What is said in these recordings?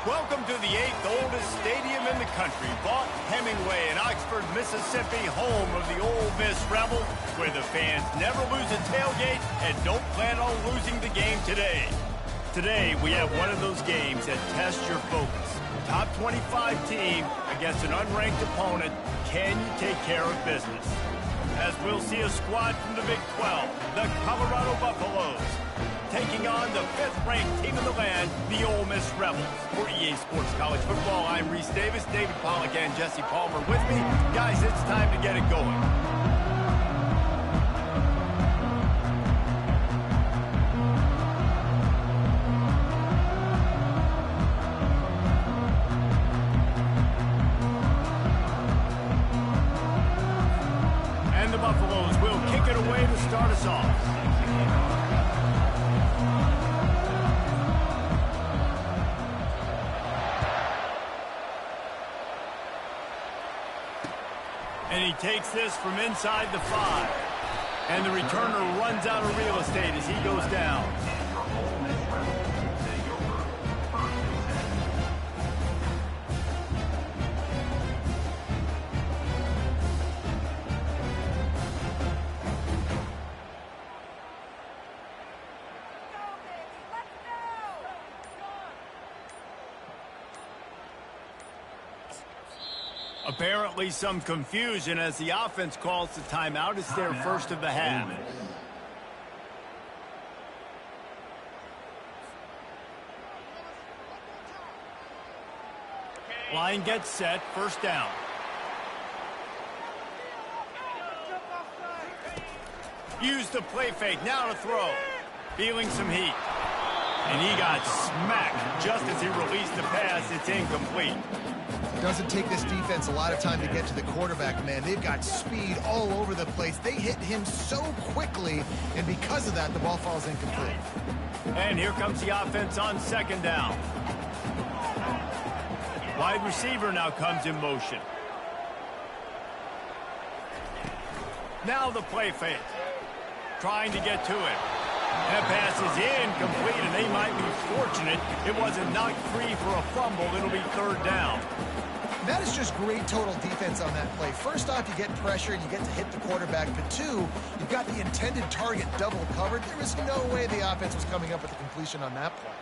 Welcome to the 8th oldest stadium in the country, Vaught Hemingway in Oxford, Mississippi, home of the Ole Miss Rebels, where the fans never lose a tailgate and don't plan on losing the game today. Today, we have one of those games that tests your focus. Top 25 team against an unranked opponent. Can you take care of business? As we'll see a squad from the Big 12, the Colorado Buffaloes, taking on the 5th-ranked team in the land, the Ole Miss Rebels. For EA Sports College Football, I'm Reese Davis, David Pollack, and Jesse Palmer with me. Guys, it's time to get it going. And the Buffaloes will kick it away to start us off. And he takes this from inside the 5. And the returner runs out of real estate as he goes down. Apparently some confusion as the offense calls the timeout. It's their first of the half. Line gets set, first down. Use the play fake, now to throw. Feeling some heat. And he got smacked just as he released the pass. It's incomplete. Doesn't take this defense a lot of time to get to the quarterback, man. They've got speed all over the place. They hit him so quickly, and because of that, the ball falls incomplete. And here comes the offense on second down. Wide receiver now comes in motion. Now the play fake. Trying to get to it. That pass is incomplete, and they might be fortunate it wasn't knocked free for a fumble. It'll be third down. That is just great total defense on that play. First off, you get pressure and you get to hit the quarterback. But two, you've got the intended target double covered. There was no way the offense was coming up with a completion on that play.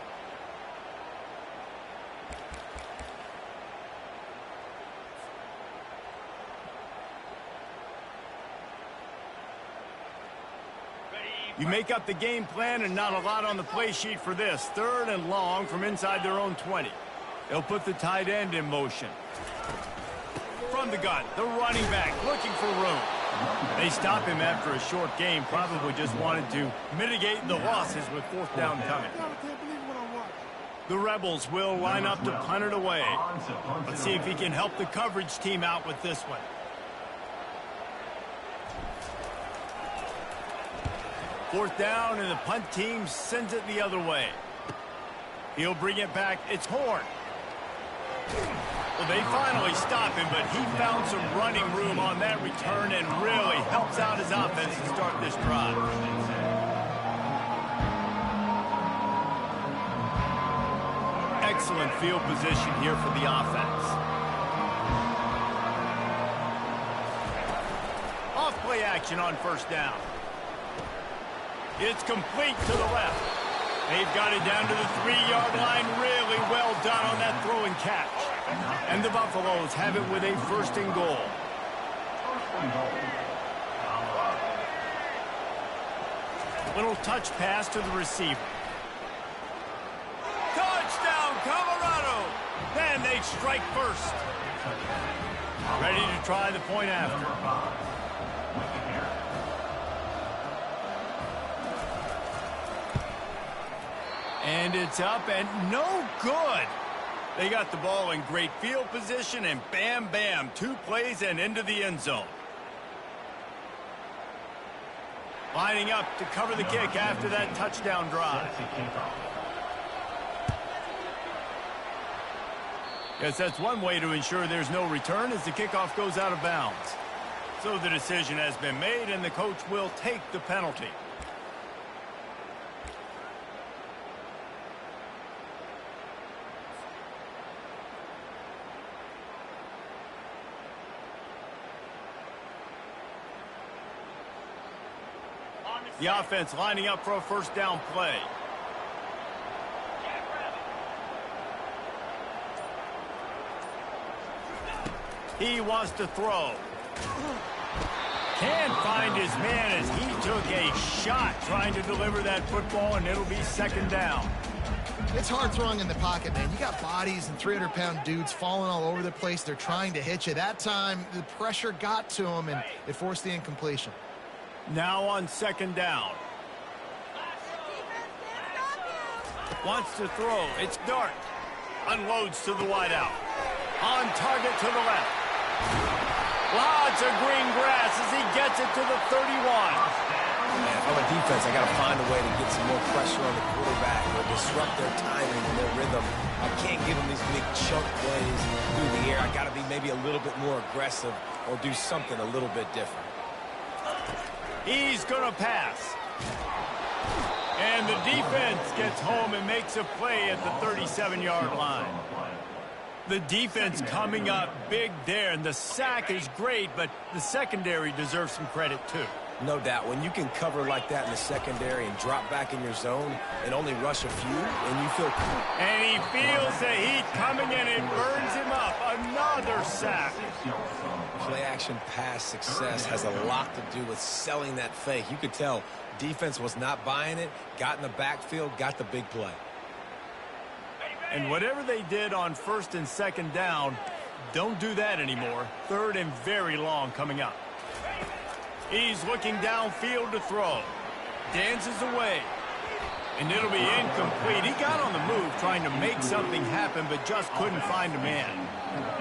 You make up the game plan and not a lot on the play sheet for this. Third and long from inside their own 20. They'll put the tight end in motion. From the gun, the running back looking for room. They stop him after a short game. Probably just wanted to mitigate the losses with fourth down coming. The Rebels will line up to punt it away. Let's see if he can help the coverage team out with this one. Fourth down, and the punt team sends it the other way. He'll bring it back. It's Horn. Well, they finally stop him, but he found some running room on that return and really helps out his offense to start this drive. Excellent field position here for the offense. Off play action on first down. It's complete to the left. They've got it down to the 3-yard line. Really well done on that throw and catch. And the Buffaloes have it with a first and goal. Little touch pass to the receiver. Touchdown, Colorado! And they strike first. Ready to try the point after. And it's up and no good. They got the ball in great field position and bam, bam, 2 plays and into the end zone. Lining up to cover the kick after that touchdown drive. Guess that's one way to ensure there's no return as the kickoff goes out of bounds. So the decision has been made and the coach will take the penalty. The offense lining up for a first down play. He wants to throw. Can't find his man as he took a shot trying to deliver that football, and it'll be second down. It's hard throwing in the pocket, man. You got bodies and 300-pound dudes falling all over the place. They're trying to hit you. That time, the pressure got to him, and it forced the incompletion. Now on second down. Wants to throw. It's Dart. Unloads to the wideout. On target to the left. Lots of green grass as he gets it to the 31. Man, if I'm a defense, I got to find a way to get some more pressure on the quarterback or disrupt their timing and their rhythm. I can't give them these big chunk plays through the air. I got to be maybe a little bit more aggressive or do something a little bit different. He's going to pass. And the defense gets home and makes a play at the 37-yard line. The defense coming up big there, and the sack is great, but the secondary deserves some credit too. No doubt. When you can cover like that in the secondary and drop back in your zone and only rush a few, and you feel cool. And he feels the heat coming in and burns him up. Another sack. Play-action pass success has a lot to do with selling that fake. You could tell defense was not buying it, got in the backfield, got the big play. And whatever they did on first and second down, don't do that anymore. Third and very long coming up. He's looking downfield to throw. Dances away. And it'll be incomplete. He got on the move trying to make something happen, but just couldn't find a man.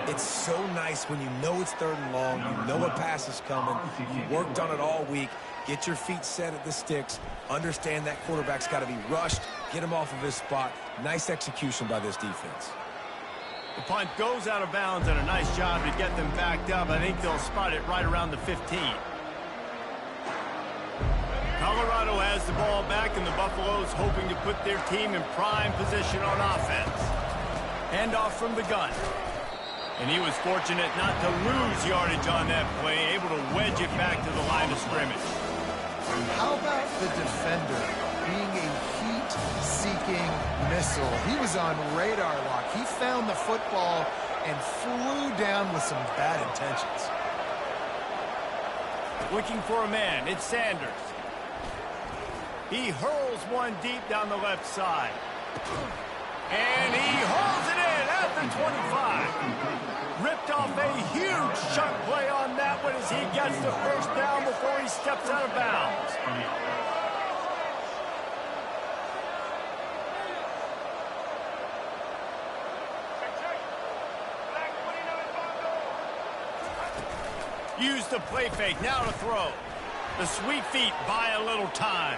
It's so nice when you know it's third and long, you know a pass is coming, you worked on it all week, get your feet set at the sticks, understand that quarterback's got to be rushed, get him off of his spot. Nice execution by this defense. The punt goes out of bounds, and a nice job to get them backed up. I think they'll spot it right around the 15. Colorado has the ball back, and the Buffaloes hoping to put their team in prime position on offense. Handoff from the gun. And he was fortunate not to lose yardage on that play, able to wedge it back to the line of scrimmage. How about the defender being a heat-seeking missile? He was on radar lock. He found the football and flew down with some bad intentions. Looking for a man. It's Sanders. He hurls one deep down the left side. And he hurls it in at the 25. Ripped off a huge chunk play on that one as he gets the first down before he steps out of bounds. Use the play fake, now to throw. The sweet feet buy a little time.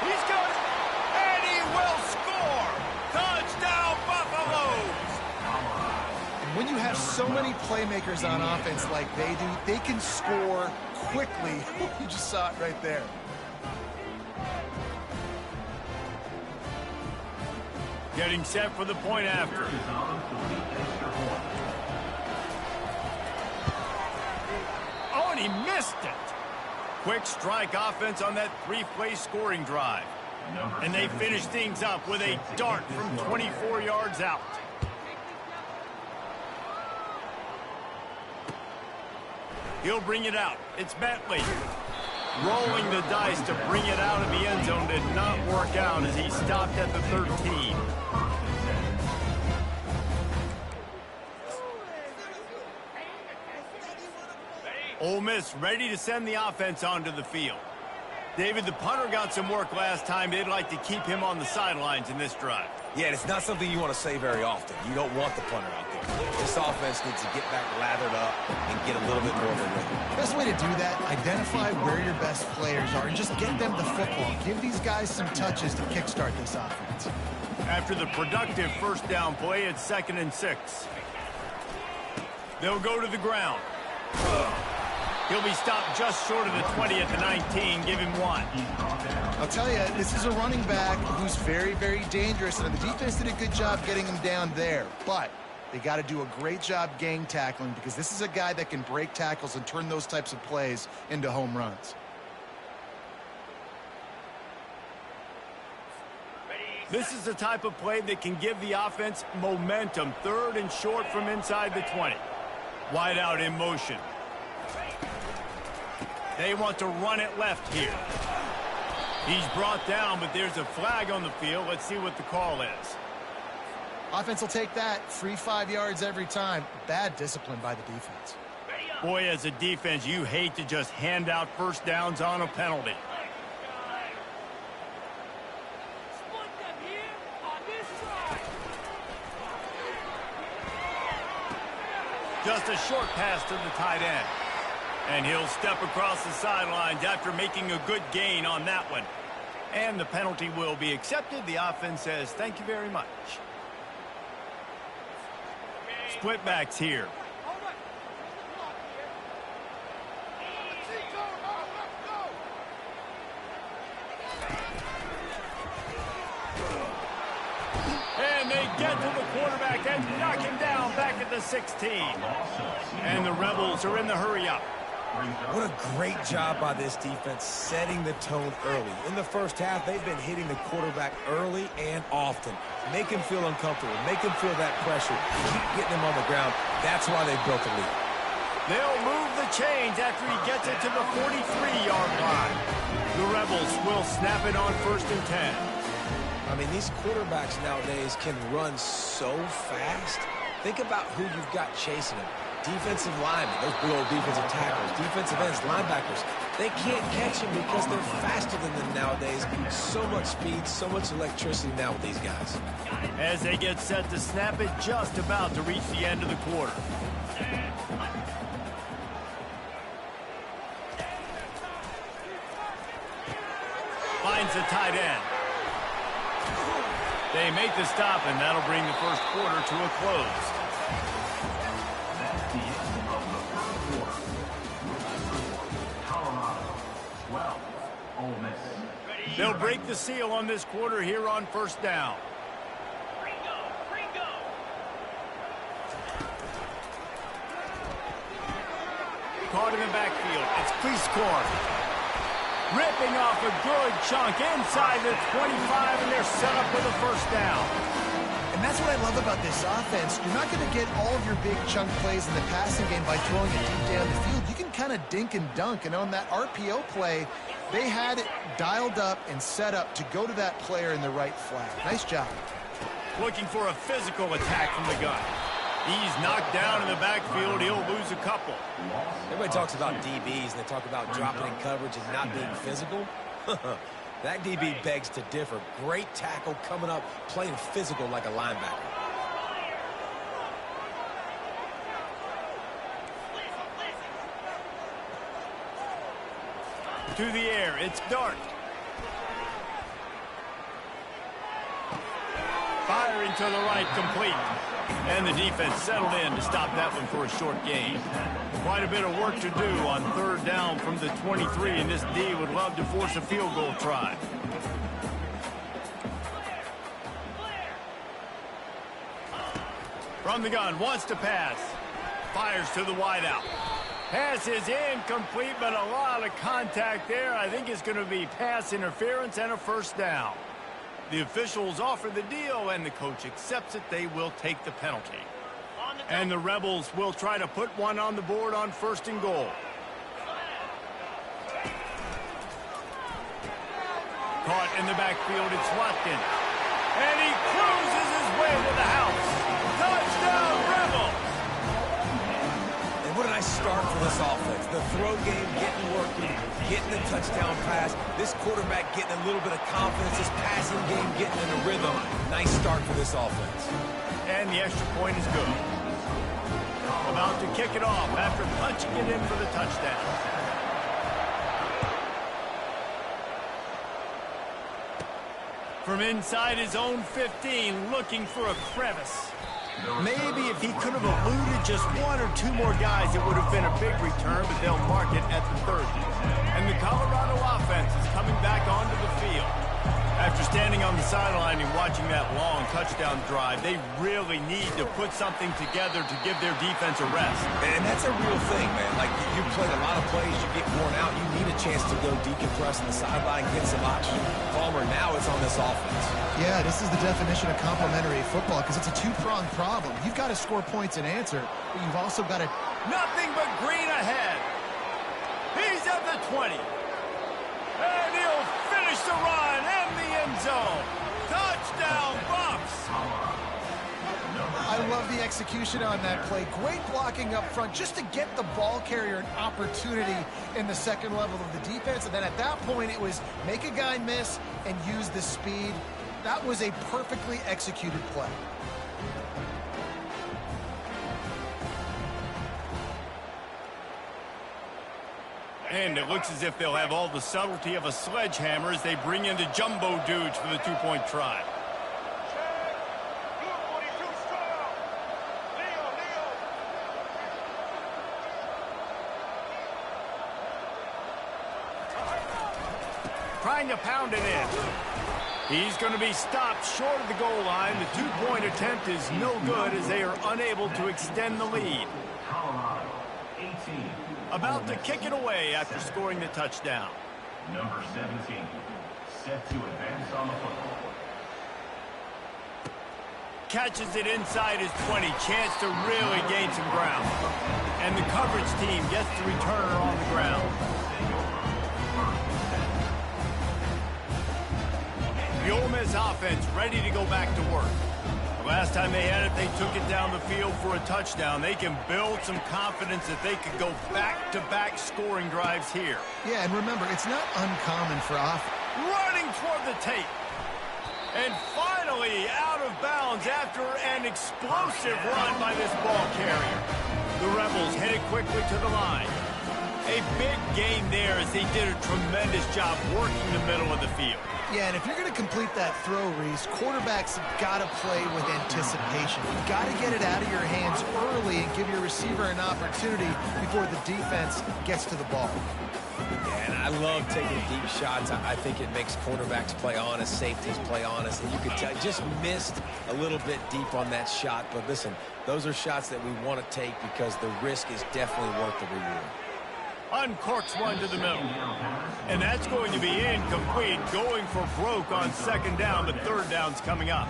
He's got it, and he will score! Touchdown, Buffaloes! And when you have so many playmakers on offense like they do, they can score quickly. You just saw it right there. Getting set for the point after. Oh, and he missed it. Quick strike offense on that three-play scoring drive. And they finish things up with a dart from 24 yards out. He'll bring it out. It's Bentley. Rolling the dice to bring it out of the end zone did not work out as he stopped at the 13. Ole Miss ready to send the offense onto the field. David, the punter got some work last time. They'd like to keep him on the sidelines in this drive. Yeah, and it's not something you want to say very often. You don't want the punter out there. This offense needs to get back lathered up and get a little bit more of a rhythm. Best way to do that, identify where your best players are and just get them the football. Give these guys some touches to kickstart this offense. After the productive first down play, it's 2nd and 6. They'll go to the ground. He'll be stopped just short of the 20 at the 19. Give him 1. I'll tell you, this is a running back who's very, very dangerous, and the defense did a good job getting him down there. But they got to do a great job gang tackling because this is a guy that can break tackles and turn those types of plays into home runs. This is the type of play that can give the offense momentum. 3rd and short from inside the 20. Wide out in motion. They want to run it left here. He's brought down, but there's a flag on the field. Let's see what the call is. Offense will take that. Free 5 yards every time. Bad discipline by the defense. Boy, as a defense, you hate to just hand out first downs on a penalty. Just a short pass to the tight end. And he'll step across the sidelines after making a good gain on that one. And the penalty will be accepted. The offense says, thank you very much. Split backs here. And they get to the quarterback and knock him down back at the 16. And the Rebels are in the hurry-up. What a great job by this defense setting the tone early. In the first half, they've been hitting the quarterback early and often. Make him feel uncomfortable. Make him feel that pressure. Keep getting him on the ground. That's why they built the lead. They'll move the chains after he gets it to the 43-yard line. The Rebels will snap it on 1st and 10. I mean, these quarterbacks nowadays can run so fast. Think about who you've got chasing them. Defensive linemen, those big old defensive tackles, defensive ends, linebackers. They can't catch him because they're faster than them nowadays. So much speed, so much electricity now with these guys. As they get set to snap it, just about to reach the end of the quarter. Finds the tight end. They make the stop, and that'll bring the first quarter to a close. They'll break the seal on this quarter here on 1st down. Caught in the backfield. It's Cleescorn. Ripping off a good chunk inside the 25, and they're set up with a 1st down. And that's what I love about this offense. You're not going to get all of your big chunk plays in the passing game by throwing it deep down the field. You can kind of dink and dunk, and on that RPO play, they had it dialed up and set up to go to that player in the right flat. Nice job. Looking for a physical attack from the gun. He's knocked down in the backfield. He'll lose a couple. Everybody talks about DBs, and they talk about dropping in coverage and not being physical. That DB begs to differ. Great tackle coming up, playing physical like a linebacker. To the air, it's Dart. Firing to the right, complete. And the defense settled in to stop that one for a short gain. Quite a bit of work to do on 3rd down from the 23, and this D would love to force a field goal try. From the gun, wants to pass. Fires to the wideout. Pass is incomplete, but a lot of contact there. I think it's going to be pass interference and a 1st down. The officials offer the deal, and the coach accepts it. They will take the penalty. And the Rebels will try to put one on the board on 1st and goal. Caught in the backfield, it's Watkins. And he cruises his way to the house. Touchdown, Rebels! And what a nice start for this offense. The throw game getting working, getting the touchdown pass. This quarterback getting a little bit of confidence. This passing game getting in a rhythm. Nice start for this offense. And the extra point is good. About to kick it off after punching it in for the touchdown. From inside his own 15, looking for a crevice. Maybe if he could have eluded just 1 or 2 more guys, it would have been a big return, but they'll mark it at the 30. And the Colorado offense is coming back onto the field. After standing on the sideline and watching that long touchdown drive, they really need to put something together to give their defense a rest. And that's a real thing, man. Like, you played a lot of plays, you get worn out, you need a chance to go decompress on the sideline, get some oxygen. Palmer, now it's on this offense. Yeah, this is the definition of complementary football because it's a two-pronged problem. You've got to score points and answer, but you've also got to... Nothing but green ahead. He's at the 20. And he'll finish the run in the end zone. Touchdown, Bucs! I love the execution on that play. Great blocking up front just to get the ball carrier an opportunity in the second level of the defense. And then at that point, it was make a guy miss and use the speed. That was a perfectly executed play. And it looks as if they'll have all the subtlety of a sledgehammer as they bring in the jumbo dudes for the two-point try. Trying to pound it in. He's going to be stopped short of the goal line. The two-point attempt is no good as they are unable to extend the lead. About to kick it away after scoring the touchdown. Number 17, set to advance on the football. Catches it inside his 20. Chance to really gain some ground. And the coverage team gets the returner on the ground. The Ole Miss offense ready to go back to work. Last time they had it, they took it down the field for a touchdown. They can build some confidence that they could go back-to-back scoring drives here. Yeah, and remember, it's not uncommon for offense. Running toward the tape. And finally out of bounds after an explosive run by this ball carrier. The Rebels headed quickly to the line. A big gain there as they did a tremendous job working the middle of the field. Yeah, and if you're going to complete that throw, Reese, quarterbacks have got to play with anticipation. You've got to get it out of your hands early and give your receiver an opportunity before the defense gets to the ball. And I love taking deep shots. I think it makes quarterbacks play honest, safeties play honest. And you could tell, just missed a little bit deep on that shot. But listen, those are shots that we want to take because the risk is definitely worth the reward. Uncorks one to the middle. And that's going to be incomplete. Going for broke on second down, but third down's coming up.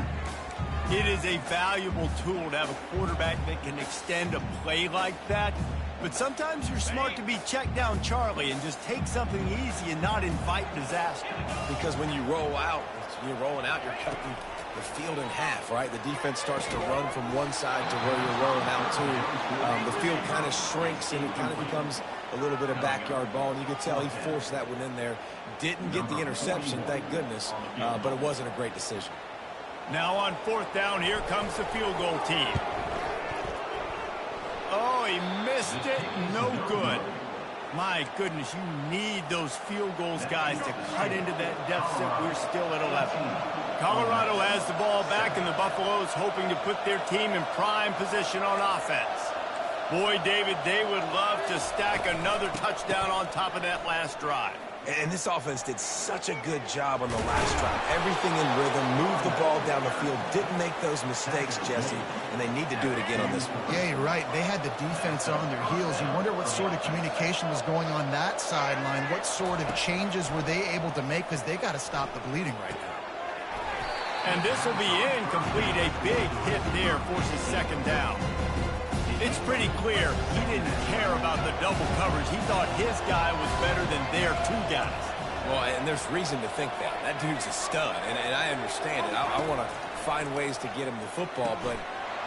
It is a valuable tool to have a quarterback that can extend a play like that. But sometimes you're smart to be check down Charlie and just take something easy and not invite disaster. Because when you roll out, you're rolling out, you're cutting the field in half, right? The defense starts to run from one side to where you're rolling out to. The field kind of shrinks and it kind of becomes a little bit of backyard ball. And you could tell he forced that one in there. Didn't get the interception, thank goodness, but it wasn't a great decision. Now on fourth down, here comes the field goal team. Oh, he missed it. No good. My goodness, you need those field goals, guys, to cut into that deficit. We're still at 11. Colorado has the ball back, and the Buffaloes hoping to put their team in prime position on offense. Boy, David, they would love to stack another touchdown on top of that last drive. And this offense did such a good job on the last drive. Everything in rhythm, moved the ball down the field, didn't make those mistakes, Jesse, and they need to do it again on this one. Yeah, you're right. They had the defense on their heels. You wonder what sort of communication was going on that sideline. What sort of changes were they able to make because they got to stop the bleeding right now. And this will be incomplete. A big hit there forces second down. It's pretty clear he didn't care about the double coverage. He thought his guy was better than their two guys. Well, and there's reason to think that. That dude's a stud, and I understand it. I want to find ways to get him the football, but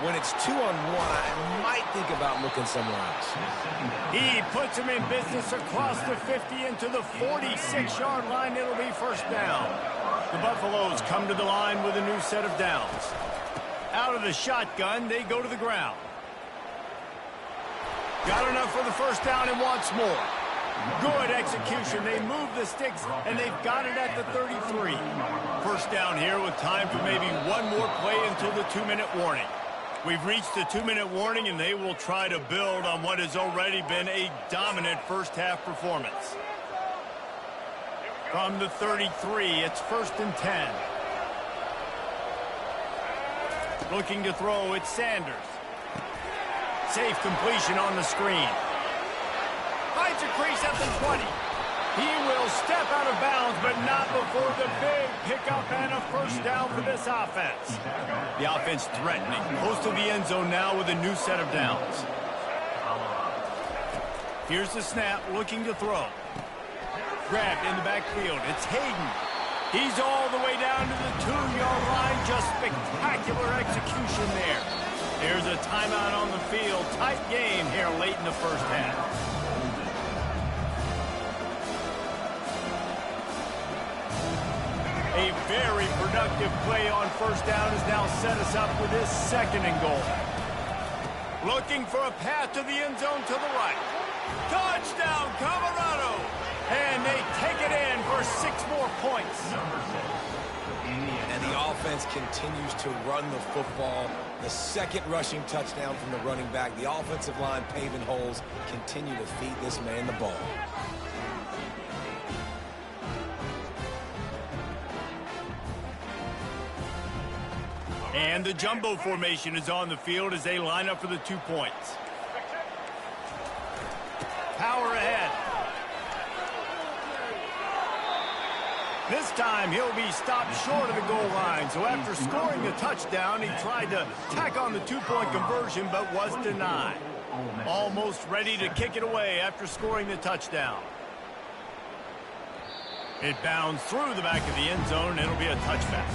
when it's 2-on-1, I might think about looking somewhere else. He puts him in business across the 50 into the 46-yard line. It'll be first down. The Buffaloes come to the line with a new set of downs. Out of the shotgun, they go to the ground. Got enough for the first down and wants more. Good execution. They move the sticks, and they've got it at the 33. First down here with time for maybe one more play until the 2-minute warning. We've reached the 2-minute warning, and they will try to build on what has already been a dominant first-half performance. From the 33, it's 1st and 10. Looking to throw, it's Sanders. Safe completion on the screen. Finds a crease at the 20. He will step out of bounds, but not before the big pickup and a 1st down for this offense. The offense threatening. Close to the end zone now with a new set of downs. Here's the snap, looking to throw. Grabbed in the backfield. It's Hayden. He's all the way down to the 2-yard line. Just spectacular execution there. There's a timeout on the field. Tight game here late in the 1st half. A very productive play on 1st down has now set us up with this 2nd and goal. Looking for a path to the end zone to the right. Touchdown, Colorado! And they take it in for 6 more points. And the offense continues to run the football. The 2nd rushing touchdown from the running back. The offensive line paving holes. Continue to feed this man the ball. And the jumbo formation is on the field as they line up for the 2 points. Power ahead. This time he'll be stopped short of the goal line. So after scoring the touchdown, he tried to tack on the 2-point conversion but was denied. Almost ready to kick it away after scoring the touchdown. It bounds through the back of the end zone and it'll be a touchback.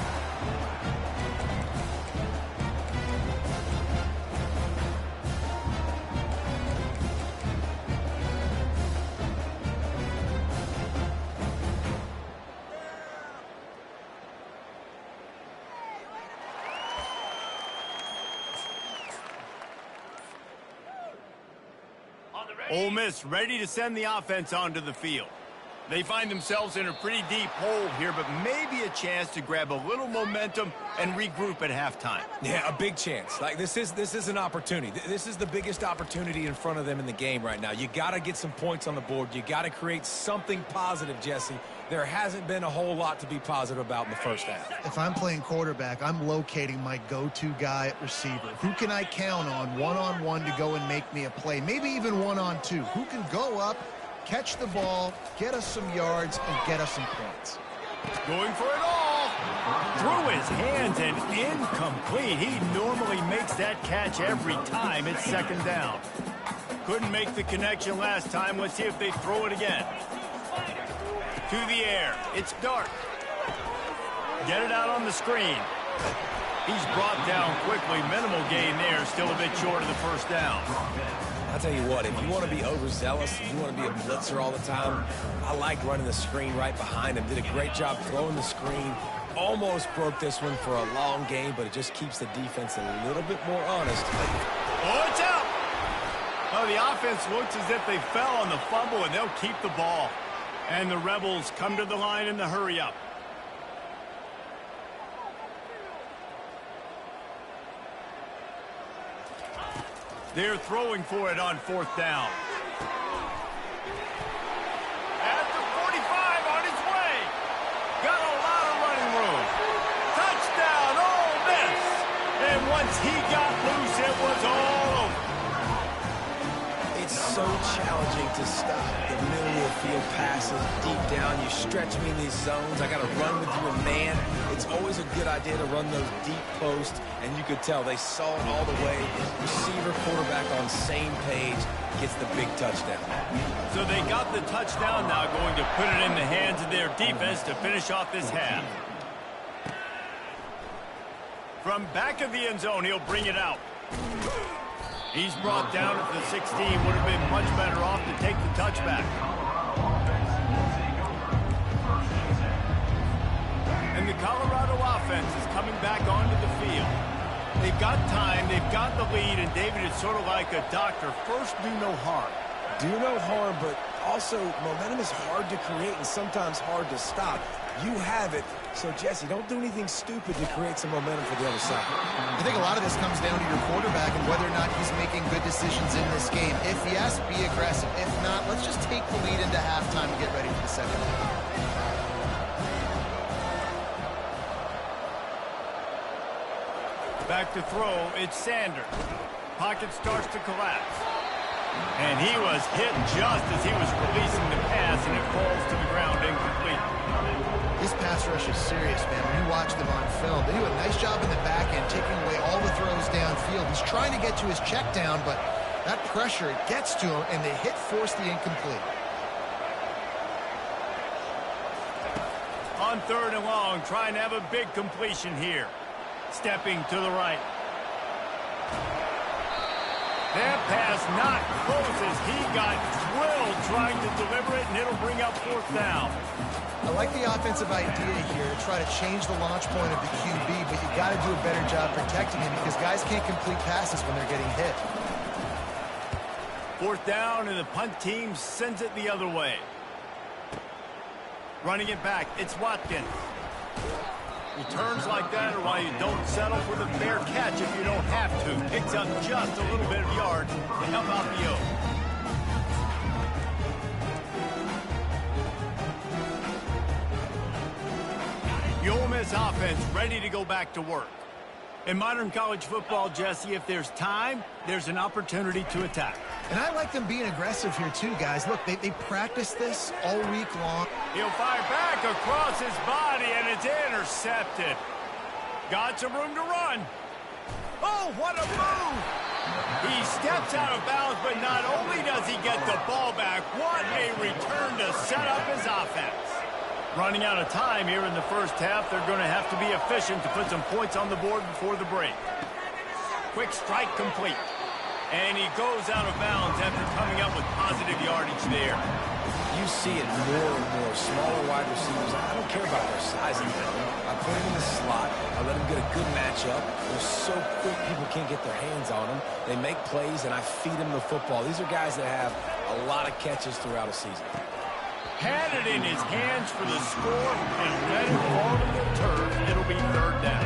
Ole Miss ready to send the offense onto the field. They find themselves in a pretty deep hole here, but maybe a chance to grab a little momentum and regroup at halftime. Yeah, a big chance. Like this is an opportunity. This is the biggest opportunity in front of them in the game right now. You got to get some points on the board. You got to create something positive, Jesse. There hasn't been a whole lot to be positive about in the 1st half. If I'm playing quarterback, I'm locating my go-to guy at receiver. Who can I count on one-on-one to go and make me a play? Maybe even one-on-two. Who can go up, catch the ball, get us some yards, and get us some points? Going for it all. Through his hands and incomplete. He normally makes that catch every time. It's 2nd down. Couldn't make the connection last time. Let's see if they throw it again. To the air. It's Dart. Get it out on the screen. He's brought down quickly. Minimal gain there. Still a bit short of the 1st down. I'll tell you what, if you want to be overzealous, if you want to be a blitzer all the time, I like running the screen right behind him. Did a great job throwing the screen. Almost broke this one for a long game, but it just keeps the defense a little bit more honest. Oh, it's out! Oh, the offense looks as if they fell on the fumble, and they'll keep the ball. And the Rebels come to the line in the hurry-up. They're throwing for it on 4th down. At the 45 on his way. Got a lot of running room. Touchdown, Ole Miss. And once he got loose, it was all over. It's so challenging to stop the middle of the field passes deep down. You stretch me in these zones. I got to run with you a man. It's always a good idea to run those deep posts, and you could tell they saw it all the way. Receiver, quarterback on same page, gets the big touchdown. So they got the touchdown now, going to put it in the hands of their defense to finish off this half. From back of the end zone, he'll bring it out. He's brought down at the 16. Would have been much better off to take the touchback. And the Colorado offense is coming back onto the field. They've got time, they've got the lead, and David, it's sort of like a doctor. First, do no harm. Do no harm, but also momentum is hard to create and sometimes hard to stop. You have it. So, Jesse, don't do anything stupid to create some momentum for the other side. I think a lot of this comes down to your quarterback and whether or not he's making good decisions in this game. If yes, be aggressive. If not, let's just take the lead into halftime and get ready for the 2nd half. Back to throw, it's Sanders. Pocket starts to collapse. And he was hit just as he was releasing the pass, and it falls to the ground incomplete. This pass rush is serious, man. When you watch them on film, they do a nice job in the back end, taking away all the throws downfield. He's trying to get to his check down, but that pressure gets to him, and the hit forced the incomplete. On 3rd and long, trying to have a big completion here. Stepping to the right. That pass not close as he got drilled trying to deliver it, and it'll bring up 4th down. I like the offensive idea here to try to change the launch point of the QB, but you got to do a better job protecting him because guys can't complete passes when they're getting hit. 4th down, and the punt team sends it the other way. Running it back, it's Watkins. Returns like that are why you don't settle for the fair catch if you don't have to. Picks up just a little bit of yards to help out the Oaks. The Ole Miss offense ready to go back to work. In modern college football, Jesse, if there's time, there's an opportunity to attack. And I like them being aggressive here too, guys. Look, they practice this all week long. He'll fire back across his body, and it's intercepted. Got some room to run. Oh, what a move! He steps out of bounds, but not only does he get the ball back, what a return to set up his offense. Running out of time here in the first half, they're going to have to be efficient to put some points on the board before the break. Quick strike complete. And he goes out of bounds after coming up with positive yardage there. You see it more and more. Smaller wide receivers, I don't care about their size anymore. I put them in the slot. I let them get a good matchup. They're so quick, people can't get their hands on them. They make plays, and I feed them the football. These are guys that have a lot of catches throughout a season. Had it in his hands for the score and let it fall to the turf. It'll be 3rd down.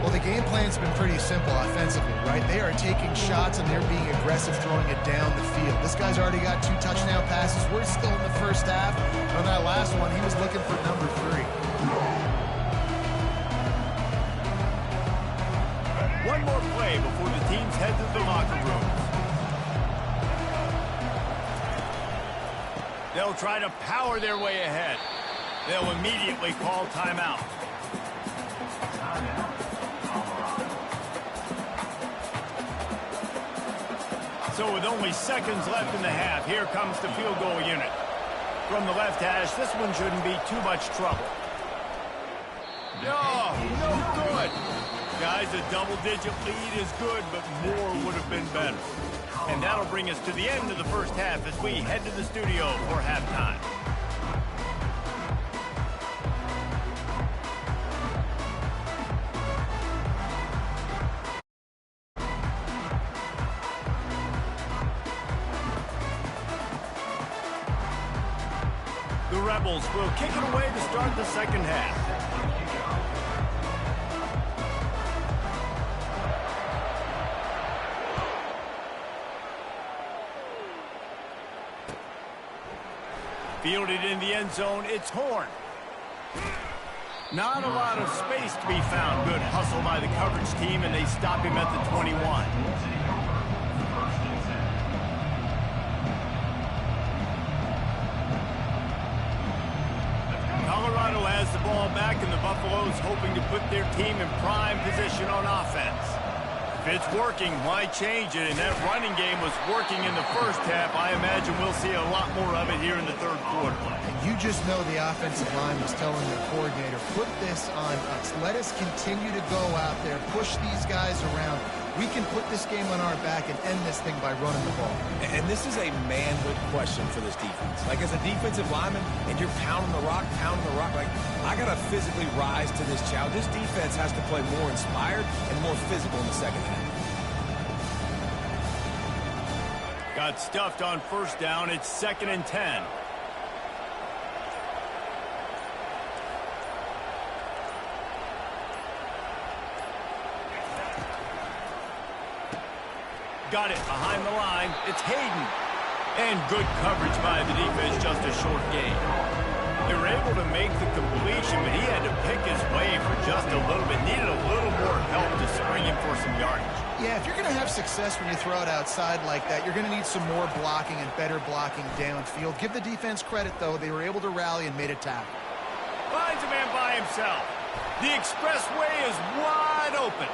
Well, the game plan's been pretty simple offensively, right? They are taking shots, and they're being aggressive, throwing it down the field. This guy's already got 2 touchdown passes. We're still in the first half. On that last one, he was looking for number 3. One more play before the teams head to the locker room. They'll try to power their way ahead. They'll immediately call timeout. So with only seconds left in the half, here comes the field goal unit. From the left hash, this one shouldn't be too much trouble. Oh, no good. Guys, a double-digit lead is good, but more would have been better. And that'll bring us to the end of the first half as we head to the studio for halftime. The Rebels will kick it away to start the second half. Fielded in the end zone, it's Horn. Not a lot of space to be found. Good hustle by the coverage team, and they stop him at the 21. Colorado has the ball back, and the Buffaloes hoping to put their team in prime position on offense. If it's working, why change it? And that running game was working in the first half. I imagine we'll see a lot more of it here in the 3rd quarter. And you just know the offensive line was telling their coordinator, put this on us. Let us continue to go out there, push these guys around. We can put this game on our back and end this thing by running the ball. And this is a manhood question for this defense. Like, as a defensive lineman, and you're pounding the rock, like, I got to physically rise to this challenge. This defense has to play more inspired and more physical in the second half. Got stuffed on 1st down. It's 2nd and 10. Got it behind the line. It's Hayden. And good coverage by the defense, just a short gain. They were able to make the completion, but he had to pick his way for just a little bit. Needed a little more help to spring Yeah, if you're going to have success when you throw it outside like that, you're going to need some more blocking and better blocking downfield. Give the defense credit, though. They were able to rally and made a tackle. Finds a man by himself. The expressway is wide open.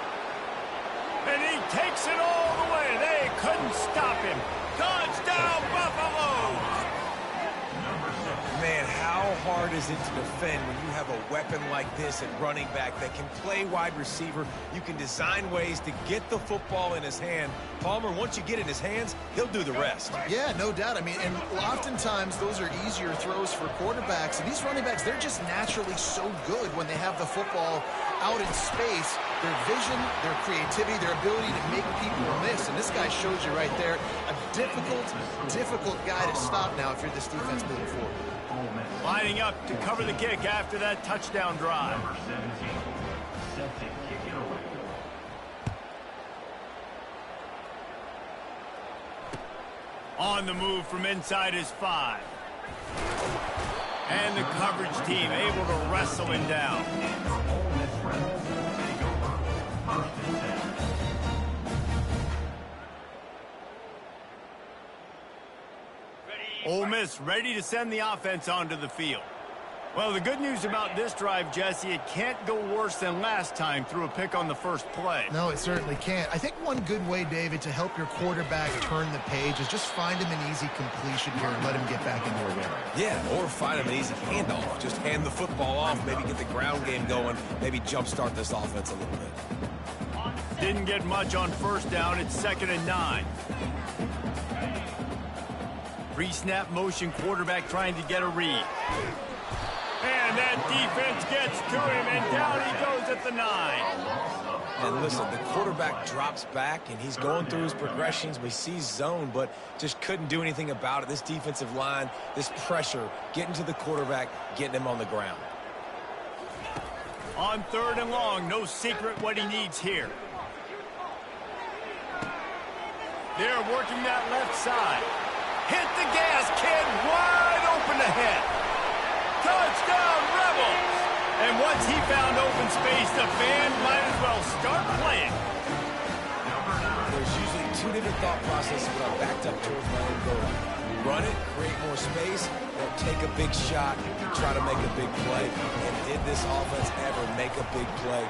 And he takes it all the way. They couldn't stop him. Touchdown, Buffaloes! Man, how hard is it to defend when you have a weapon like this at running back that can play wide receiver? You can design ways to get the football in his hand. Palmer, once you get it in his hands, he'll do the rest. Yeah, no doubt. I mean, and oftentimes those are easier throws for quarterbacks. And these running backs, they're just naturally so good when they have the football out in space. Their vision, their creativity, their ability to make people miss. And this guy shows you right there a difficult guy to stop now if you're this defense moving forward. Lining up to cover the kick after that touchdown drive. Number 17, set to kick it away. On the move from inside his 5. And the coverage team able to wrestle him down. Ole Miss Rebels take over. 1st and 10. Ole Miss ready to send the offense onto the field. Well, the good news about this drive, Jesse, it can't go worse than last time through a pick on the first play. No, it certainly can't. I think one good way, David, to help your quarterback turn the page is just find him an easy completion here and let him get back into a rhythm. Yeah, or find him an easy handoff. Just hand the football off, maybe get the ground game going, maybe jumpstart this offense a little bit. Didn't get much on first down. It's 2nd and 9. Pre-snap motion quarterback trying to get a read. And that defense gets to him, and down he goes at the 9. And listen, the quarterback drops back, and he's going through his progressions. We see zone, but just couldn't do anything about it. This defensive line, this pressure, getting to the quarterback, getting him on the ground. On 3rd and long, no secret what he needs here. They're working that left side. Hit the gas, kid, wide open ahead. Touchdown, Rebels! And once he found open space, the band might as well start playing. There's usually two different thought processes when I'm backed up towards my own goal. Run it, create more space, or take a big shot, try to make a big play. And did this offense ever make a big play?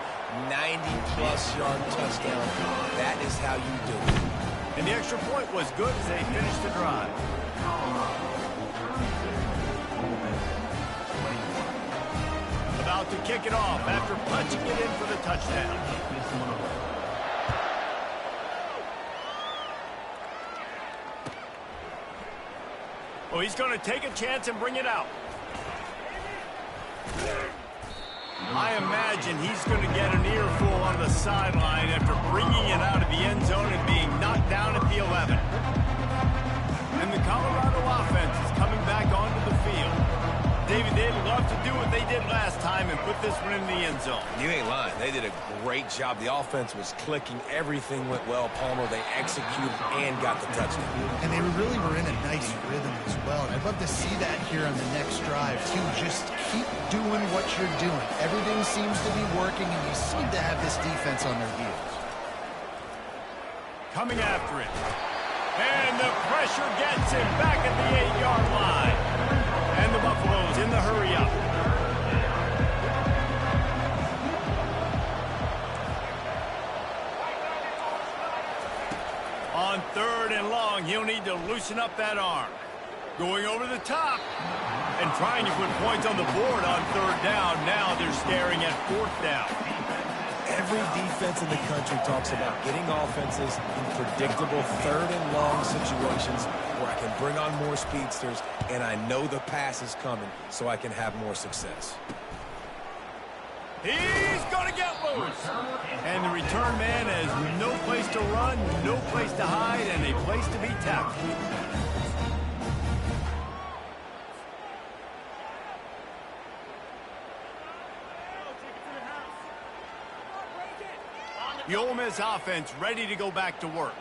90-plus yard touchdown. That is how you do it. And the extra point was good as they finished the drive. About to kick it off after punching it in for the touchdown. Oh, he's going to take a chance and bring it out. I imagine he's going to get an earful on the sideline after bringing it out of the end zone and being knocked down at the 11. And the Colorado offense is coming back onto the field. David, they'd love to do what they did last time and put this one in the end zone. You ain't lying. They did a great job. The offense was clicking. Everything went well. Palmer, they executed and got the touchdown. And they really were in a nice rhythm as well. And I'd love to see that here on the next drive, too. Just keep doing what you're doing. Everything seems to be working, and you seem to have this defense on their heels. Coming after it. And the pressure gets him back at the 8-yard line. And the Buffaloes in the hurry-up. On 3rd and long, he'll need to loosen up that arm. Going over the top. And trying to put points on the board on 3rd down. Now they're staring at 4th down. Every defense in the country talks about getting offenses in predictable 3rd and long situations where I can bring on more speedsters and I know the pass is coming so I can have more success. He's going to get loose. And the return man has no place to run, no place to hide, and a place to be tackled. The Ole Miss offense ready to go back to work.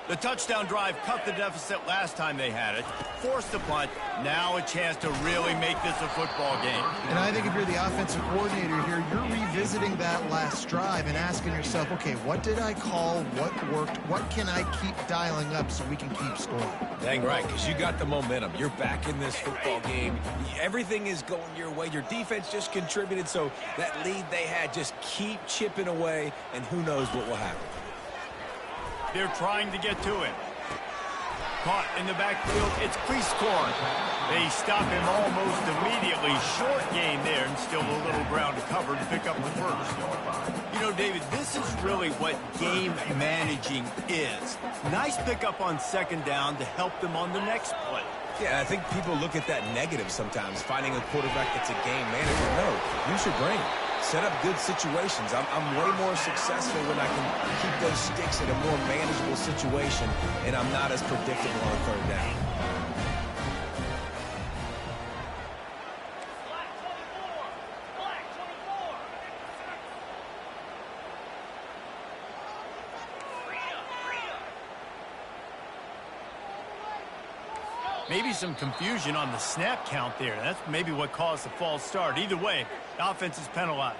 The touchdown drive cut the deficit last time they had it, forced the punt, now a chance to really make this a football game. And I think if you're the offensive coordinator here, you're revisiting that last drive and asking yourself, okay, what did I call? What worked? What can I keep dialing up so we can keep scoring? Dang right, because you got the momentum. You're back in this football game. Everything is going your way. Your defense just contributed, so that lead they had, just keep chipping away, and who knows what will happen. They're trying to get to him. Caught in the backfield, it's Prieskorn. They stop him almost immediately. Short gain there, and still a little ground to cover to pick up the first. You know, David, this is really what game managing is. Nice pickup on second down to help them on the next play. Yeah, I think people look at that negative sometimes, finding a quarterback that's a game manager. No, use your brain. Set up good situations. I'm way more successful when I can keep those sticks in a more manageable situation, and I'm not as predictable on third down. Maybe some confusion on the snap count there. That's maybe what caused the false start. Either way, the offense is penalized.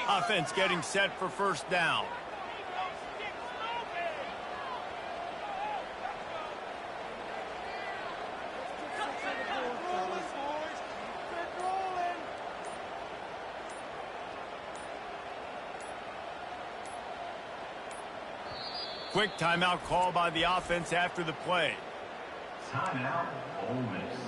Offense getting set for first down. Quick timeout call by the offense after the play. Timeout, Ole Miss.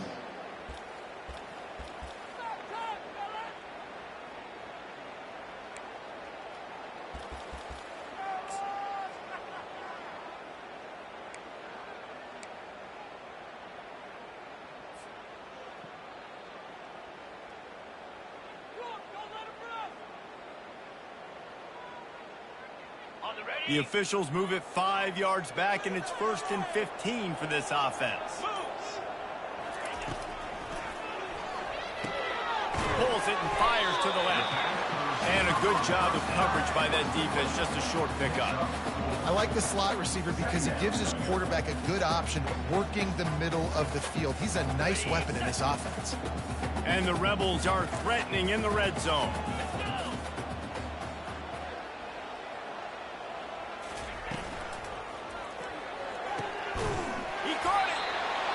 The officials move it 5 yards back, and it's 1st and 15 for this offense. Pulls it and fires to the left. And a good job of coverage by that defense, just a short pickup. I like the slot receiver because he gives his quarterback a good option working the middle of the field. He's a nice weapon in this offense. And the Rebels are threatening in the red zone.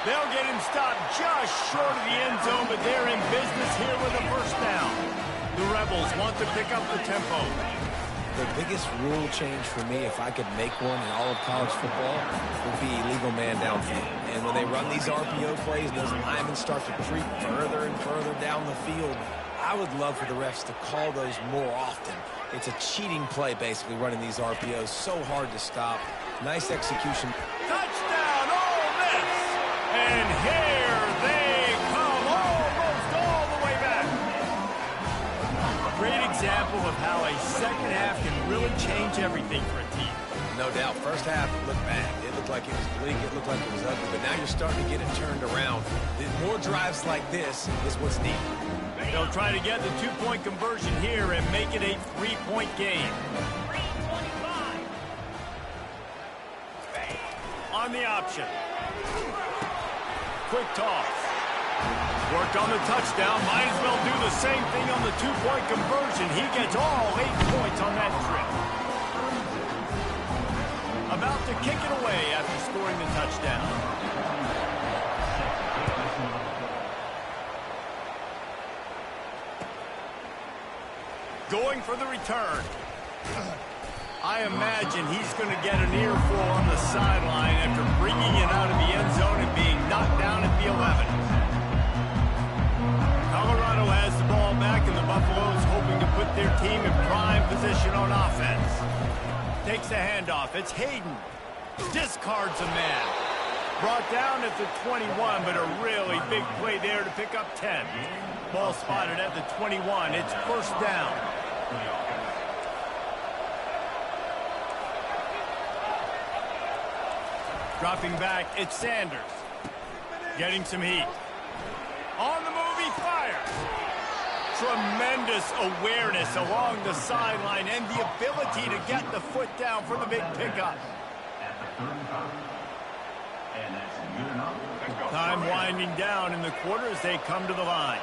They'll get him stopped just short of the end zone, but they're in business here with a first down. The Rebels want to pick up the tempo. The biggest rule change for me, if I could make one in all of college football, would be illegal man downfield. And when they run these RPO plays, those linemen start to creep further and further down the field. I would love for the refs to call those more often. It's a cheating play, basically, running these RPOs. So hard to stop. Nice execution. Touchdown, Ole Miss! And here they come, almost all the way back. Great example of how a second half can really change everything for a team. No doubt. First half, it looked bad. It looked like it was bleak. It looked like it was ugly. But now you're starting to get it turned around. More drives like this is what's needed. They'll try to get the two-point conversion here and make it a three-point game. On the option. Quick toss. Worked on the touchdown. Might as well do the same thing on the two-point conversion. He gets all 8 points on that trip. About to kick it away after scoring the touchdown. Going for the return. I imagine he's going to get an earful on the sideline after bringing it out of the end zone and being knocked down at the 11. Colorado has the ball back, and the Buffaloes hoping to put their team in prime position on offense. Takes a handoff. It's Hayden. Discards a man. Brought down at the 21, but a really big play there to pick up 10. Ball spotted at the 21. It's first down. Dropping back, it's Sanders. Getting some heat. On the move, he fires. Tremendous awareness along the sideline and the ability to get the foot down for the big pickup. At the 35. And that's good enough. Time winding down in the quarter as they come to the line.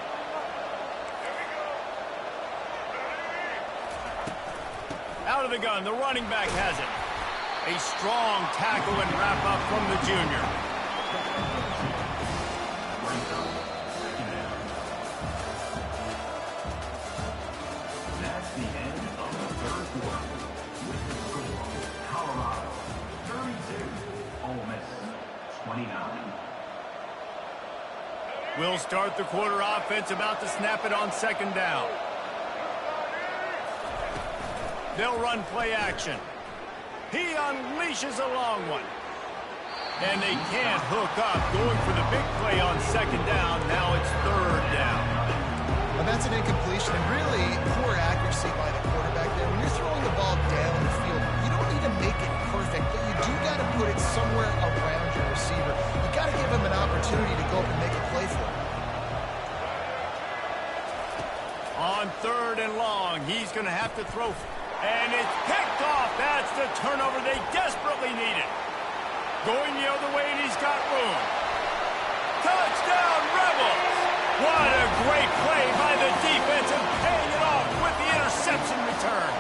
Out of the gun, the running back has it. A strong tackle and wrap up from the junior. That's the end of the third quarter. With the score, Colorado 32, Ole Miss 29. We'll start the quarter offense, about to snap it on second down. They'll run play action. He unleashes a long one. And they can't hook up, going for the big play on second down. Now it's third down. And that's an incompletion, and really poor accuracy by the quarterback there. When you're throwing the ball down the field, you don't need to make it perfect, but you do got to put it somewhere around your receiver. You got to give him an opportunity to go up and make a play for him. On third and long, he's going to have to throw. And it's picked off. That's the turnover they desperately needed. Going the other way, and he's got room. Touchdown, Rebels! What a great play by the defense and paying it off with the interception return.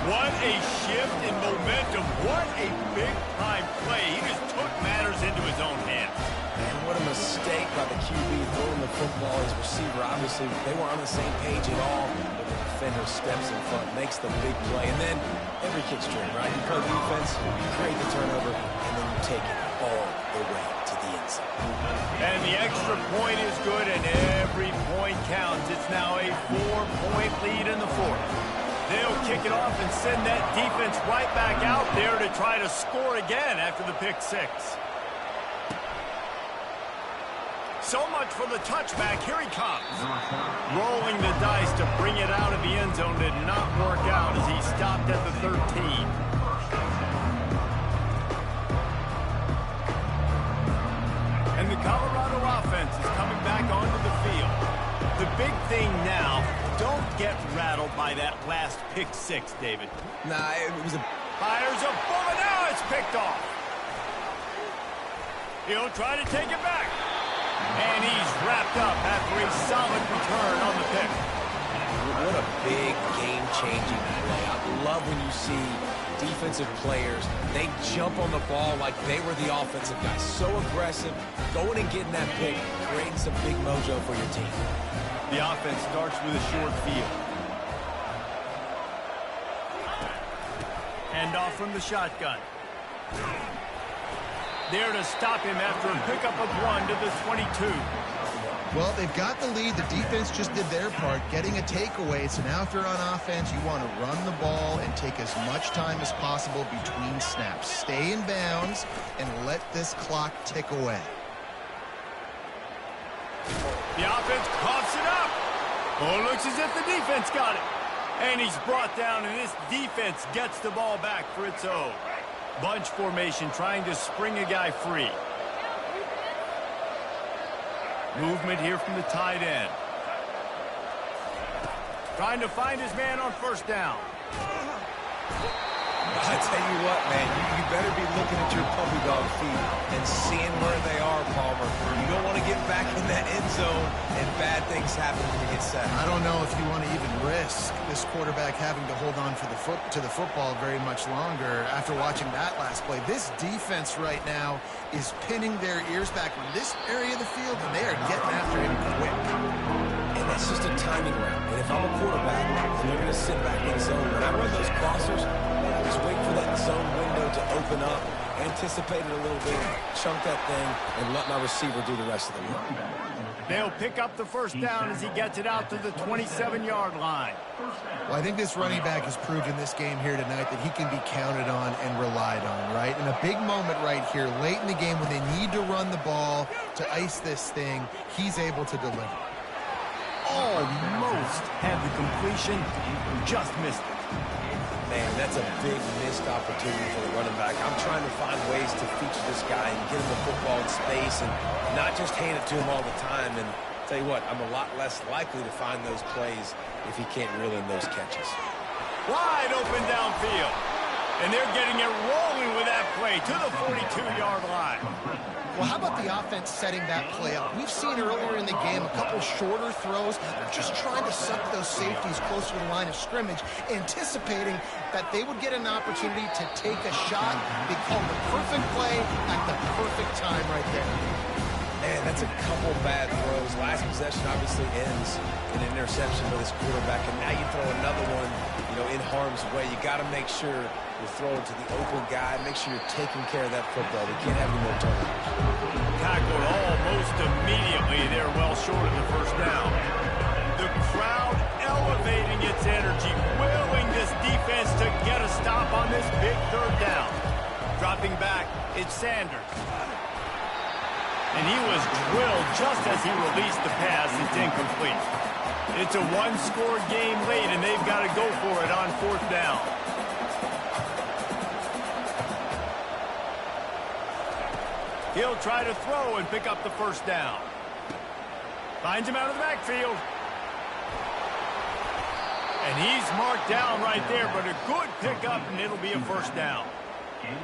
What a shift in momentum. What a big-time play. He just took matters into his own hands. And what a mistake by the QB throwing the football. His receiver, obviously, they weren't on the same page at all. But the defender steps in front, makes the big play. And then every kick's dream, right? You play defense, you create the turnover, and then you take it all the way to the end zone. And the extra point is good, and every point counts. It's now a 4-point lead in the fourth. They'll kick it off and send that defense right back out there to try to score again after the pick six. So much for the touchback. Here he comes. Rolling the dice to bring it out of the end zone did not work out as he stopped at the 13. And the Colorado offense is coming back onto the field. The big thing now, don't get rattled by that last pick six, David. Nah, it was a... Fires a bullet. Now it's picked off. He'll try to take it back. And he's wrapped up after a solid return on the pick. What a big game-changing play. I love when you see defensive players, they jump on the ball like they were the offensive guys. So aggressive, going and getting that pick, creating some big mojo for your team. The offense starts with a short field. Hand off from the shotgun. There to stop him after a pickup of 1 to the 22. Well, they've got the lead. The defense just did their part, getting a takeaway. So now if you're on offense, you want to run the ball and take as much time as possible between snaps. Stay in bounds and let this clock tick away. The offense coughs it up. Oh, looks as if the defense got it. And he's brought down, and this defense gets the ball back for its own. Bunch formation trying to spring a guy free. Movement here from the tight end. Trying to find his man on first down. I tell you what, man, you better be looking at your puppy dog feet and seeing where they are, Palmer. You don't want to get back in that end zone and bad things happen when you get set. I don't know if you want to even risk this quarterback having to hold on to the football very much longer after watching that last play. This defense right now is pinning their ears back on this area of the field, and they are getting after him quick. And that's just a timing round. And if I'm a quarterback, they're going to sit back in zone. When I run those crossers, just wait for that zone window to open up, anticipate it a little bit, chunk that thing, and let my receiver do the rest of the work. They'll pick up the first down as he gets it out to the 27-yard line. Well, I think this running back has proved in this game here tonight that he can be counted on and relied on, right? In a big moment right here, late in the game when they need to run the ball to ice this thing, he's able to deliver. Almost had the completion, just missed it. Man, that's a big missed opportunity for the running back. I'm trying to find ways to feature this guy and get him the football in space and not just hand it to him all the time. And tell you what, I'm a lot less likely to find those plays if he can't reel in those catches. Wide open downfield. And they're getting it rolling with that play to the 42-yard line. Well, how about the offense setting that play up? We've seen earlier in the game a couple shorter throws. They're just trying to suck those safeties closer to the line of scrimmage, anticipating that they would get an opportunity to take a shot. They called the perfect play at the perfect time right there. Man, that's a couple bad throws. Last possession obviously ends in an interception for this quarterback, and now you throw another one, in harm's way. You got to make sure you're throwing to the open guy. Make sure you're taking care of that football. We can't have any more turnovers. Tackled almost immediately. They're well short of the first down. The crowd elevating its energy, willing this defense to get a stop on this big third down. Dropping back, it's Sanders. And he was drilled just as he released the pass. It's incomplete. It's a one-score game late, and they've got to go for it on fourth down. He'll try to throw and pick up the first down. Finds him out of the backfield. And he's marked down right there, but a good pickup, and it'll be a first down.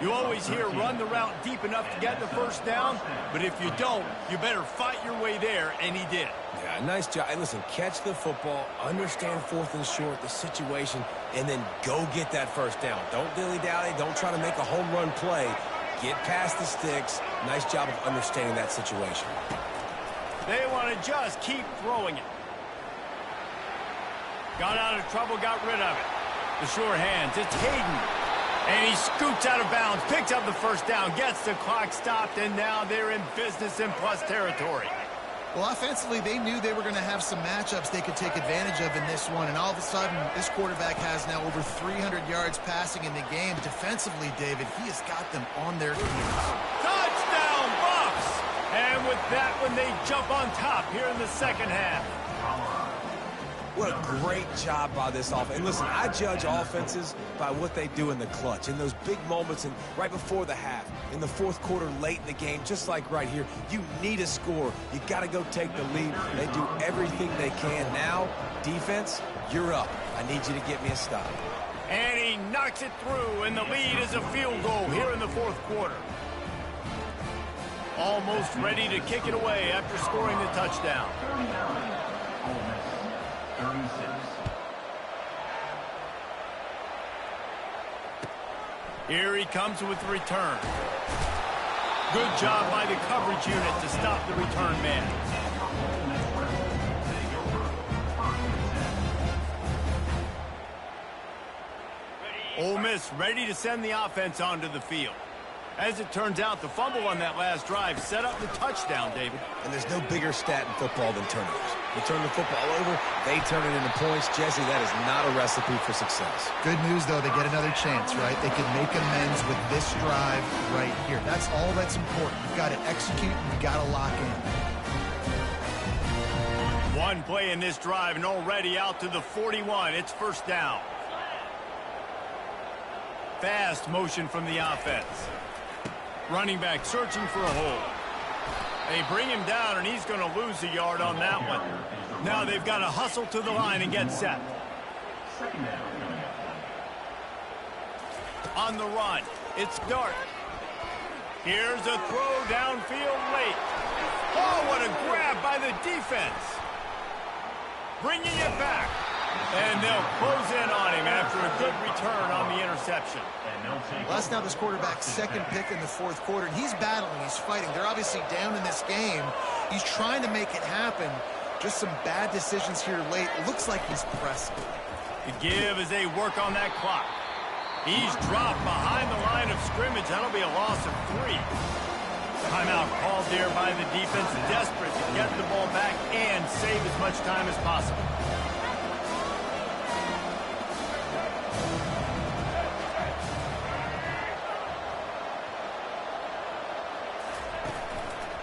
You always hear run the route deep enough to get the first down, but if you don't, you better fight your way there, and he did. Yeah, nice job. And listen, catch the football, understand fourth and short, the situation, and then go get that first down. Don't dilly-dally. Don't try to make a home run play. Get past the sticks. Nice job of understanding that situation. They want to just keep throwing it. Got out of trouble, got rid of it. The sure hands, it's Hayden. And he scoots out of bounds, picks up the first down, gets the clock stopped, and now they're in business in plus territory. Well, offensively, they knew they were going to have some matchups they could take advantage of in this one, and all of a sudden, this quarterback has now over 300 yards passing in the game. Defensively, David, he has got them on their heels. Touchdown, Bucs! And with that one, they jump on top here in the second half. What a great job by this offense. And listen, I judge offenses by what they do in the clutch, in those big moments and right before the half, in the fourth quarter, late in the game, just like right here. You need a score. You got to go take the lead. They do everything they can. Now, defense, you're up. I need you to get me a stop. And he knocks it through, and the lead is a field goal here in the fourth quarter. Almost ready to kick it away after scoring the touchdown. 36. Here he comes with the return. Good job by the coverage unit to stop the return man. Ole Miss ready to send the offense onto the field. As it turns out, the fumble on that last drive set up the touchdown, David. And there's no bigger stat in football than turnovers. You turn the football over, they turn it into points. Jesse, that is not a recipe for success. Good news, though, they get another chance, right? They can make amends with this drive right here. That's all that's important. You've got to execute, and you've got to lock in. One play in this drive, and already out to the 41. It's first down. Fast motion from the offense. Running back searching for a hole. They bring him down, and he's going to lose a yard on that one. Now they've got to hustle to the line and get set. On the run, it's Dart. Here's a throw downfield late. Oh, what a grab by the defense. Bringing it back. And they'll close in on him after a good return on the interception. Well, that's now this quarterback's second pick in the fourth quarter. And he's battling. He's fighting. They're obviously down in this game. He's trying to make it happen. Just some bad decisions here late. It looks like he's pressing. The give as they work on that clock. He's dropped behind the line of scrimmage. That'll be a loss of 3. Timeout called there by the defense, desperate to get the ball back and save as much time as possible.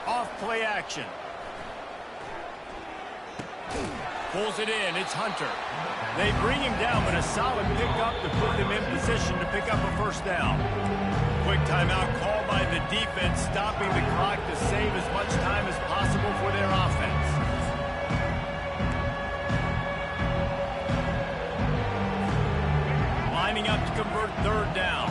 Off play action. Pulls it in. It's Hunter. They bring him down, but a solid pickup to put them in position to pick up a first down. Quick timeout called by the defense, stopping the clock to save as much time as possible for their offense. Lining up to convert third down.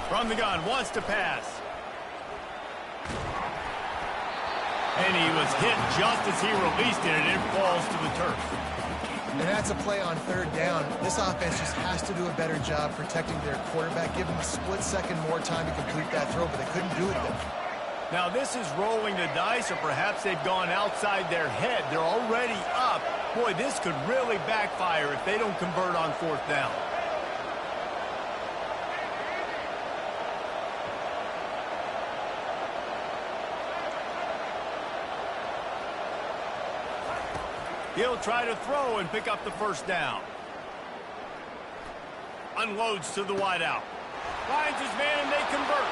From the gun, wants to pass. And he was hit just as he released it, and it falls to the turf. And that's a play on third down. This offense just has to do a better job protecting their quarterback, give him a split second more time to complete that throw, but they couldn't do it there. Now this is rolling the dice, or perhaps they've gone outside their head. They're already up. Boy, this could really backfire if they don't convert on fourth down. He'll try to throw and pick up the first down. Unloads to the wideout. Finds his man and they convert.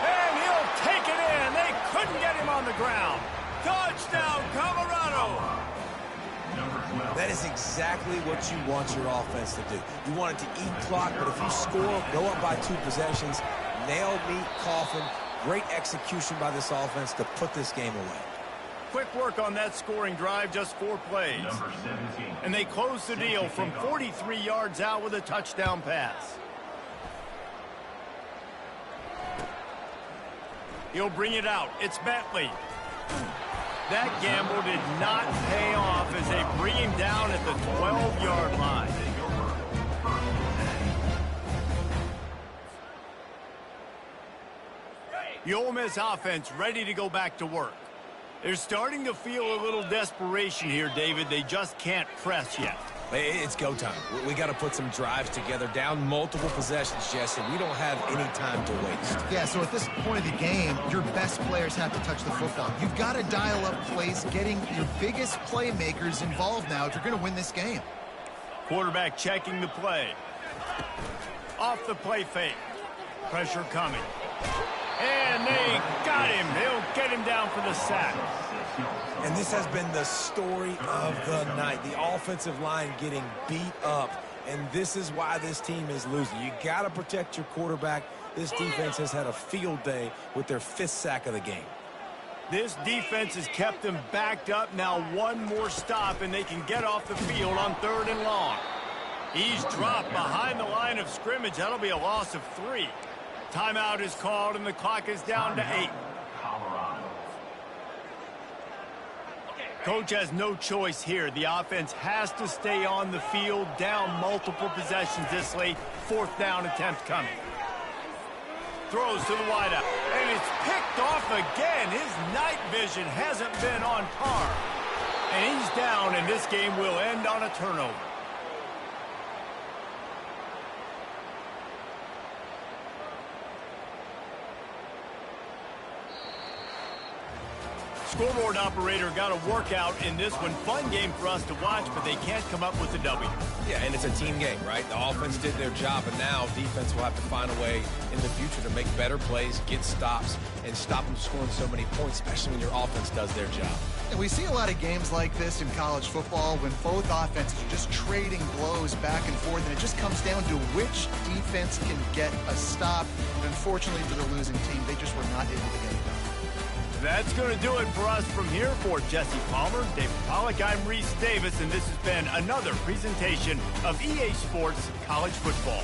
And he'll take it in. They couldn't get him on the ground. Touchdown, Colorado. That is exactly what you want your offense to do. You want it to eat clock, but if you score, go up by 2 possessions, nail, meet, coffin. Great execution by this offense to put this game away. Quick work on that scoring drive, just 4 plays. And they close the deal from 43 yards out with a touchdown pass. He'll bring it out. It's Bentley. That gamble did not pay off as they bring him down at the 12-yard line. The Ole Miss offense ready to go back to work. They're starting to feel a little desperation here, David. They just can't press yet. It's go time. We got to put some drives together, down multiple possessions, Jesse. We don't have any time to waste. Yeah, so at this point of the game, your best players have to touch the football. You've got to dial up plays, getting your biggest playmakers involved now if you're going to win this game. Quarterback checking the play. Off the play fake. Pressure coming. And they got him. They'll get him down for the sack. And this has been the story of the night. The offensive line getting beat up. And this is why this team is losing. You got to protect your quarterback. This defense has had a field day with their 5th sack of the game. This defense has kept them backed up. Now one more stop, and they can get off the field on 3rd and long. He's dropped behind the line of scrimmage. That'll be a loss of 3. Timeout is called, and the clock is down to 8. Coach has no choice here. The offense has to stay on the field, down multiple possessions this late. 4th down attempt coming. Throws to the wideout, and it's picked off again. His night vision hasn't been on par. And he's down, and this game will end on a turnover. Scoreboard operator got a workout in this one. Fun game for us to watch, but they can't come up with a W. Yeah, and it's a team game, right? The offense did their job, and now defense will have to find a way in the future to make better plays, get stops, and stop them scoring so many points, especially when your offense does their job. And we see a lot of games like this in college football when both offenses are just trading blows back and forth, and it just comes down to which defense can get a stop. And unfortunately for the losing team, they just were not able to get it done. That's going to do it for us from here. For Jesse Palmer, David Pollack, I'm Reese Davis, and this has been another presentation of EA Sports College Football.